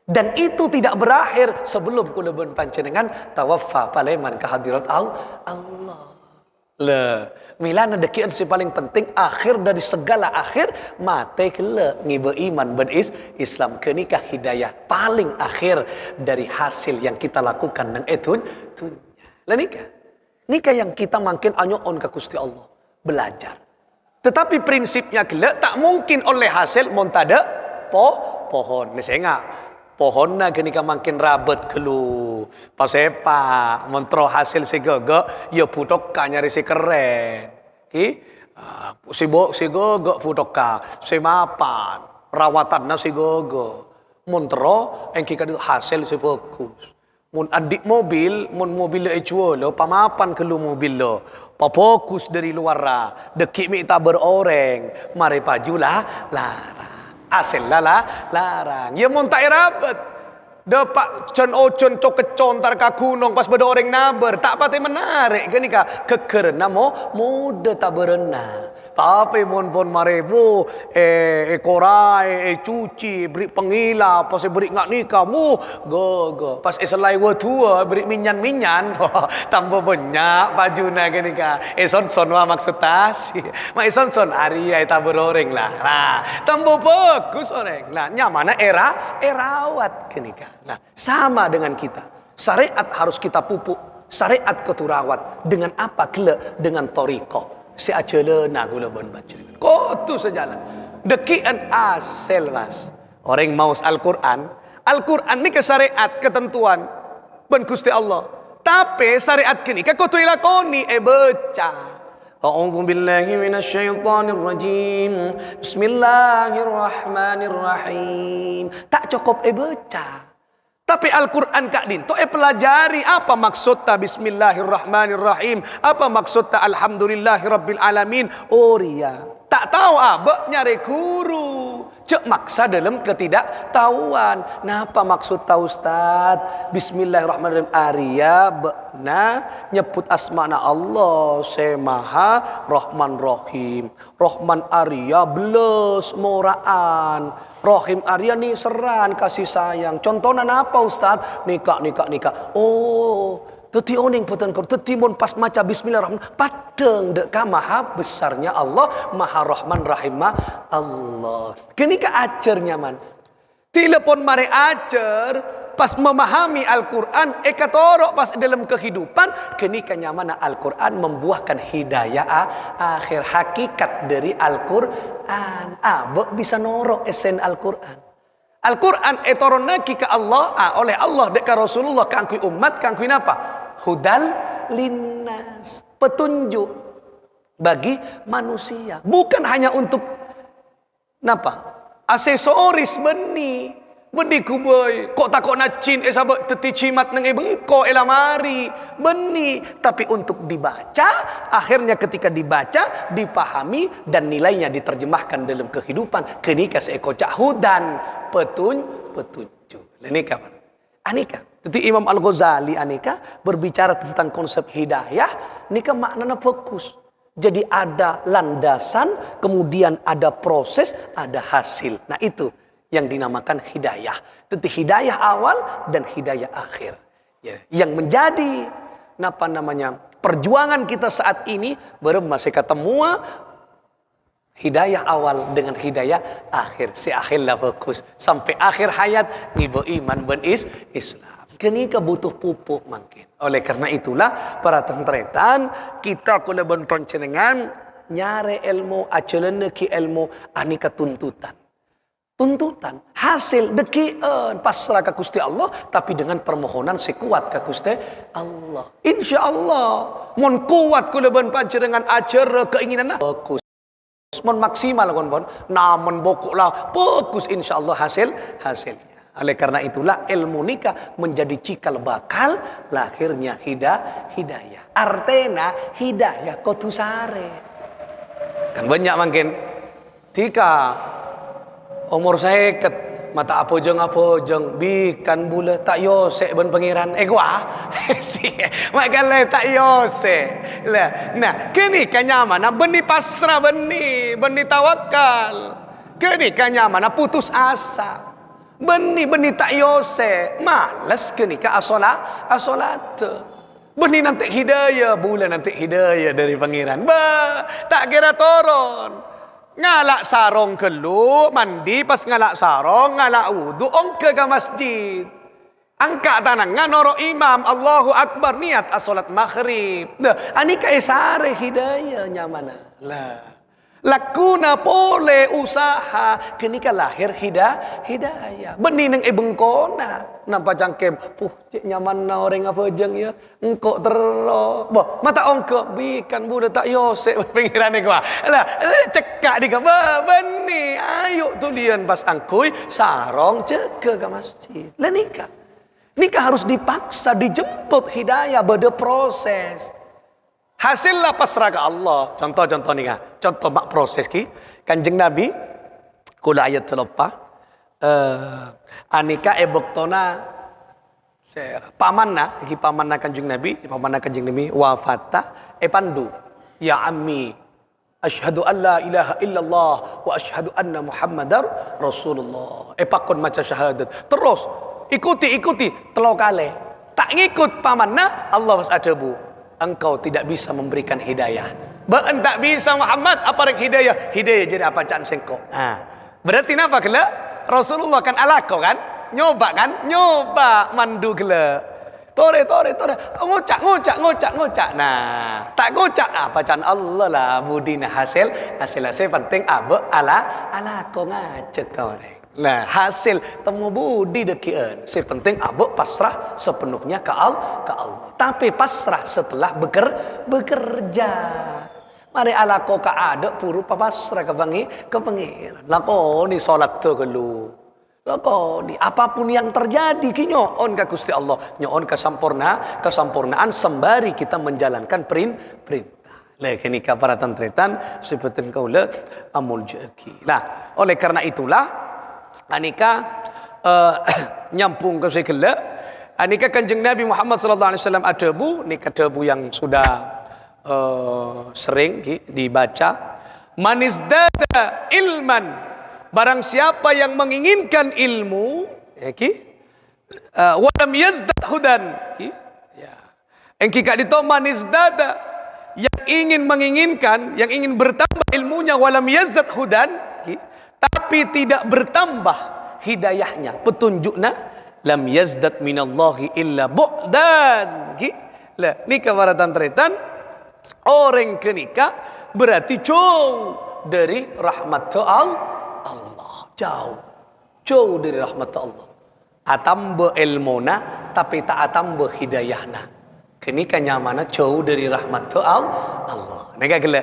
Dan itu tidak berakhir sebelum kulaban panjenengan tawaffa paleman kehadirat Allah. Le, milana dekian si paling penting akhir dari segala akhir mate kele ngibe iman Islam kenika hidayah paling akhir dari hasil yang kita lakukan nang etun. Lah nikah yang kita makin anyoon ke Gusti Allah belajar. Tetapi prinsipnya gila tak mungkin oleh hasil montada pohon. Nesenga pohonna kenika makin rabet kelu. Pasepa mentro hasil segaga ya putoka nyari si keren. Ki si gogo putoka si mapan rawatanna si gogo. Montro engki kadu hasil si fokus. Mun adik mobil, mun mobil lo pamapan kelu mobil lo, papokus dari luar dekik mi tak beroreng, mari pajulah larang, asal larang, ya mun tak rapat, depak ocon cokecon tar ka gunung pas beda orang naber, tak pati menarik kan ika kekerna muda tak berenang. Tapi mon maribu korai cuci beri pengila pas beri ngak nikah go pas selai tua beri minyan tambah banyak bajuna kenika son wa maksud tas ma son Arya eta beroreng lah tambah bagus oreng lah nyamana erawat kenika. Nah sama dengan kita syariat harus kita pupuk syariat keturawat dengan apa kele dengan toriko si acelena gula bon baca kau tu sejalan Dekian asal mas. Orang mau Al-Quran. Al-Quran ni ke syariat ketentuan ben Gusti Allah. Tapi syariat kini ke kutu ilakoni baca. A'udzu billahi minasyaitonir rajim. Bismillahirrahmanirrahim. Tak cukup baca. Tapi Al-Quran Kak Din tu pelajari apa maksud ta Bismillahirrahmanirrahim, apa maksud ta Alhamdulillahirabbil alamin. Oh ria tak tahu abak nyari guru, cek maksa dalam ketidaktahuan. Napa maksud ta Ustaz Bismillahirrahmanirrahim Arya bekna nyebut asma'na Allah Semaha Rahman Rahim. Rahman Arya beles moraan, Rahim Arya ni seran kasih sayang. Contohnya apa Ustaz? Nikah. Oh, teti oning putan kau, teti mon pas maca Bismillahirrahmanirrahim, padeng dek ka maha besarnya Allah, maha Rahman Rahim Allah. Kini ka acer nyaman. Telepon mare acer pas memahami Al-Quran, katorok pas dalam kehidupan, kini ka nyaman Al-Quran membuahkan hidayah akhir hakikat dari Al-Quran. Abek bisa norok esen Al-Quran. Al-Quran etoronaki ke Allah, oleh Allah dek Rasulullah kangkui umat, kangkui napa? Hudal linnas, petunjuk bagi manusia. Bukan hanya untuk napa? Aksesoris benih kuboy. Kok takut nak cin sahabat teti cimat nang bengko elamari benih, tapi untuk dibaca, akhirnya ketika dibaca dipahami dan nilainya diterjemahkan dalam kehidupan. Kenika seeko cahudan petunjuk. Anika anika. Jadi Imam Al-Ghazali anika berbicara tentang konsep hidayah, nika maknanya fokus. Jadi ada landasan, kemudian ada proses, ada hasil. Nah itu yang dinamakan hidayah. Itu hidayah awal dan hidayah akhir. Ya, yang menjadi apa namanya perjuangan kita saat ini masih ketemu hidayah awal dengan hidayah akhir. Si akhirlah fokus sampai akhir hayat ngibo iman ben Islam. Kini butuh pupuk mungkin. Oleh karena itulah para tentretan kita kula ben panjenengan nyare ilmu acelene ki ilmu anika tuntutan hasil dekian pasrah ka Gusti Allah, tapi dengan permohonan sekuat ka Gusti Allah. Insyaallah mun kuat kula ben panjenengan acara keinginan fokus mon maksimal kon namun bokoklah fokus insyaallah hasilnya. Oleh karena itulah ilmu nikah menjadi cikal bakal lahirnya hidayah. Artena hidayah kotusare. Kan banyak makin tika umur saya ket mata apojeng bikan bula tak yosek ben pangeran gua si makale tak yosek lah. Nah kini kanyamana beni pasrah beni tawakal, kini kanyamana putus asa beni tak yosek malas, kini ka asolat beni nanti hidayah bulan nanti hidayah dari pangeran tak kira turun. Ngalak sarong kelu mandi, pas ngalak sarong ngalak wudu ongke ke masjid, angkat tangan noro imam Allahu Akbar niat asolat maghrib. Ani kaisare hidayah nyamana lah lakuna pole usaha kenika lahir hidayah benih nang bengkona nampak cangkem cik nyaman na orang apa jeng ya engkau terro mata ongko bikan budak tak yosek pengiran gua lah cekak di benih ayo tulian pas angkui sarong cek ke masjid lah nikah harus dipaksa dijemput hidayah beda proses. Hasillah pasrah ke Allah. Contoh ni kan. Contoh mak proses ki. Kanjeng Nabi kula ayat selepah anikaeboktona pamanna Kanjeng Nabi wafata pandu ya ammi asyhadu an la ilaha illallah wa asyhadu anna muhammadar rasulullah. Pakon maca syahadat. Terus ikuti telo kali. Tak ngikut pamanna Allah was adabu. Engkau tidak bisa memberikan hidayah. Tak bisa Muhammad apa hidayah? Hidayah jadi apa can sengkok. Berarti napa gela? Rasulullah kan alako kan? Nyoba mandu gela. Tore. Ngocak. Nah, tak ngocak bacaan Allah lah budina hasil penting abe ala ko ngajak kau ni. Nah, hasil temu budi dekian. Si penting abe pasrah sepenuhnya ke Allah. Tapi pasrah setelah bekerja. Mari ala ko ka ada puru pasrah ke pengiran. Lakoni solat tu kelu. Lakoni apapun yang terjadi ki nyoon ka Gusti Allah, nyoon kesempurnaan sembari kita menjalankan perintah. Lah kini ka para tantretan sebutin kaula amul jeki. Nah, oleh karena itulah anika nyampung ke sekela anika Kanjeng Nabi Muhammad sallallahu alaihi wasallam ada bu nika debu yang sudah sering dibaca, manizdada ilman, barang siapa yang menginginkan ilmu walam yazdad hudan engki kak dito manizdada, yang ingin menginginkan, yang ingin bertambah ilmunya, walam yazdad hudan tapi tidak bertambah hidayahnya, petunjuknya, lam yazdad minallahi illa bu'dan. Lah nikah para tantretan orang kenika berarti jauh dari rahmat Allah. Jauh dari rahmat Allah. Atamba ilmuna tapi tak atamba hidayahna. Kenika nyamana jauh dari rahmat Allah. Nega gila.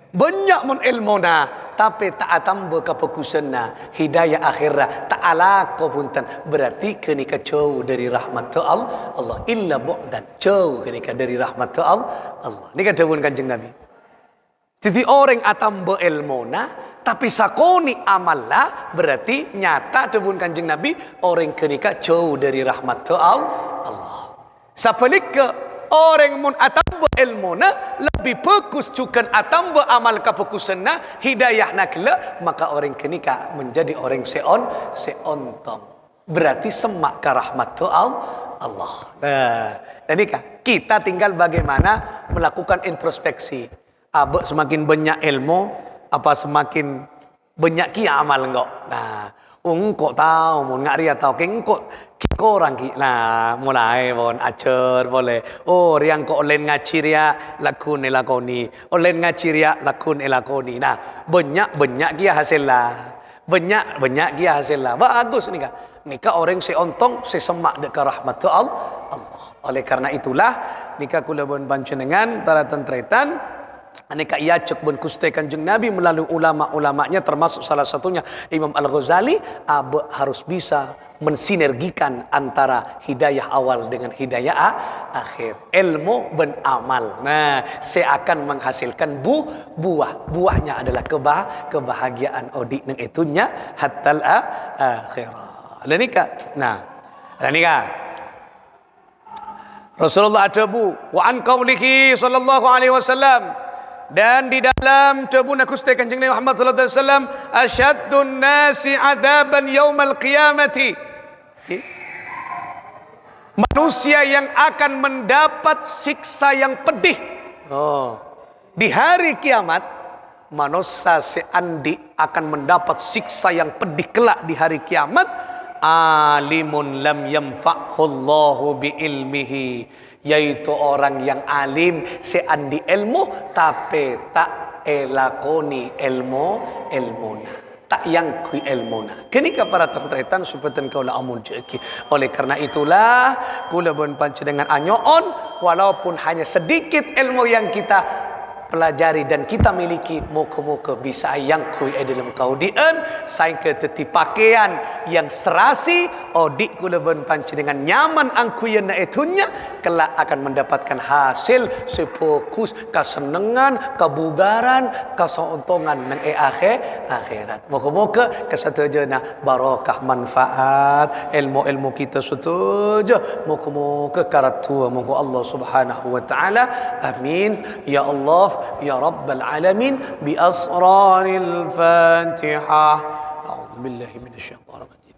Banyak mun ilmuna tapi tak atamba kefokusanna hidayah akhirat tak alaqo punten berarti kenika jauh dari rahmat Allah illa bu'dan, jauh kenika dari rahmat Allah. Ini dawuh Kanjeng Nabi. Jadi orang atamba ilmuna tapi sakoni amalla berarti nyata dawuh Kanjeng Nabi orang kenika jauh dari rahmat Allah. Sapalika orang mun atamba ilmuna lebih fokus cukan atamba amal kefokusanna hidayahna kela, maka orang kenika menjadi orang seontong. Berarti semak ke rahmat Allah. Nah, dan kita tinggal bagaimana melakukan introspeksi. Abek semakin banyak ilmu, apa semakin banyak kia amal enggak? Nah, engkau tahu, mau ngari atau engkau orang nah mulai bon acer boleh. Oh, yang kau olen ngaciria lakun elakoni, olen ngaciria lakun elakoni. Nah, banyak kia hasil lah, banyak kia hasil lah. Bagus nikah orang seontong sesemak dekat rahmat Allah. Oleh karena itulah nikah kula bon panjenengan tara tentretan aneka ia cek ben kuste Kanjeng Nabi melalui ulama-ulamanya termasuk salah satunya Imam Al-Ghazali harus bisa mensinergikan antara hidayah awal dengan hidayah akhir, ilmu ben amal. Nah, saya akan menghasilkan buahnya adalah kebahagiaan odik nang itunya hatal akhirah. Nah, Rasulullah ada wa an qaulihi sallallahu alaihi wasallam, dan di dalam tubuh Gusti Kanjeng Nabi Muhammad sallallahu alaihi wasallam, asyaddun nasi adaban yaumal qiyamati, manusia yang akan mendapat siksa yang pedih di hari kiamat. Manusia seandi akan mendapat siksa yang pedih kelak di hari kiamat. Alimun lam yamfa'hullahu bi ilmihi, yaitu orang yang alim seandi ilmu tapi tak elakoni ilmuna, tak yang kui ilmuna. Kenika para tentretan supeten kaula amul jeki. Oleh karena itulah kula bon panjenengan anyoon walaupun hanya sedikit ilmu yang kita pelajari dan kita miliki, moga-moga bisa yang kui dalam kaudian saingke teti pakaian yang serasi odik kula ben panjenengan nyaman angkuyeuna etunya kelak akan mendapatkan hasil sefokus kesenengan, kebugaran, keseuntungan nang akhirat. Moga-moga kesetujuna barokah manfaat ilmu-ilmu kita setuju. Moga-moga karatua moga Allah Subhanahu wa taala. Amin ya Allah ya Rabbal Alamin. Bi asraril Fatihah. A'udzu billahi minasyaitonir rajim.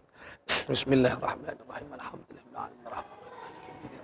Bismillahirrahmanirrahim. Alhamdulillahirabbil alamin.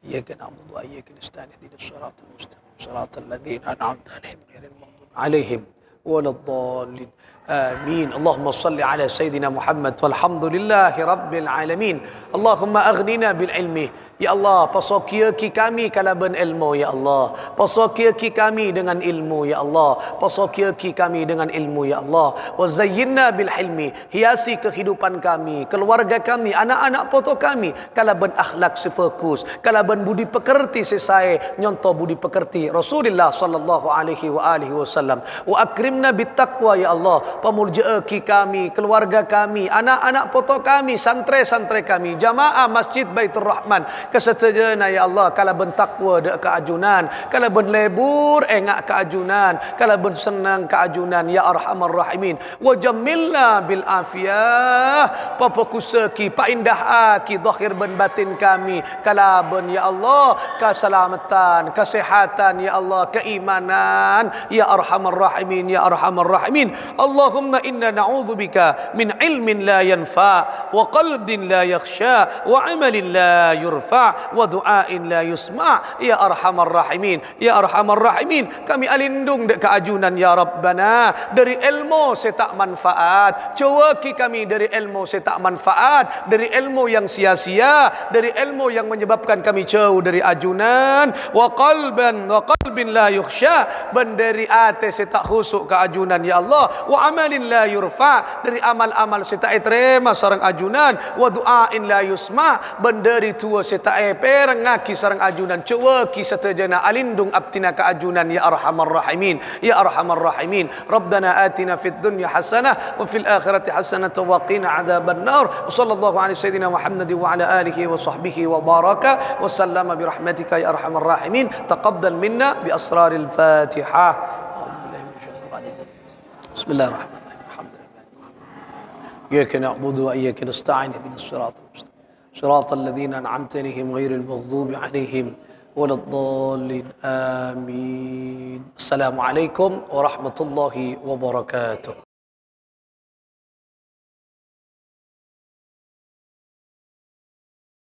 Iyyaka na'budu wa iyyaka nasta'in. Ihdinas siratal mustaqim. Siratal ladzina an'amta 'alaihim ghairil maghdubi 'alaihim waladdallin. آمين. اللهم صل على سيدنا محمد والحمد لله رب العالمين. اللهم أغننا بالعلم Ya Allah, pasokia ki kami kalaban ilmu ya Allah. Pasokia ki kami dengan ilmu ya Allah. Pasokia ki kami dengan ilmu ya Allah. Wa zayyinna bil hilmi, hiasi kehidupan kami, keluarga kami, anak-anak poto kami kalaban akhlak sefokus, kalaban budi pekerti sesai nyonto budi pekerti Rasulullah sallallahu alaihi wasallam. Wa akrimna bit taqwa ya Allah. Pamurjaa ki kami, keluarga kami, anak-anak poto kami, santri-santri kami, jamaah Masjid Baitur Rahman kesetajana ya Allah, kalau bentakwa dek keajunan, kalau benlebur engak keajunan, kalau bensenang keajunan ya arhamar rahimin. Wa jamilna bil afiyah, papakusaki paindah aki zahir ben batin kami, kalau ben ya Allah keselamatan, kesehatan ya Allah, keimanan ya arhamar rahimin ya arhamar rahimin. Allahumma inna na'udzubika min ilmin la yanfa wa qalbin la yakhsha wa amalin la yurfa wa du'ain la yusma ya arhamar rahimin ya arhamar rahimin. Kami alindung dek keajunan ya Rabbana dari ilmu setak manfaat, jawaki kami dari ilmu setak manfaat, dari ilmu yang sia-sia, dari ilmu yang menyebabkan kami jauh dari ajunan. Wa qalbin la yukhsha, dan dari ate setak khusuk keajunan ya Allah. Wa amalin la yurfa, dari amal-amal setak terima sarang ajunan. Wa du'ain la yusma, dan dari tua setak perang ngaki sarang ajunan. Cewaki setajana alindung abtina ka ajunan ya arhamar rahimin ya arhamar rahimin. Rabbana atina fid dunya hasanah wa fil akhirati hasanah wa qina adzaban nar. Sallallahu alaihi sayyidina Muhammad wa ala alihi wa sahbihi wa baraka wa sallama bi rahmatika ya arhamar rahimin. Taqabbal minna bi asraril Fatihah. Bismillahirrahmanirrahim. Alhamdulillah. Iyyaka na'budu wa iyyaka nasta'in. Ihdinas siratal mustaqim. صراط الذين أنعمت عليهم غير المغضوب عليهم ولا الضالين آمين. السلام عليكم ورحمة الله وبركاته.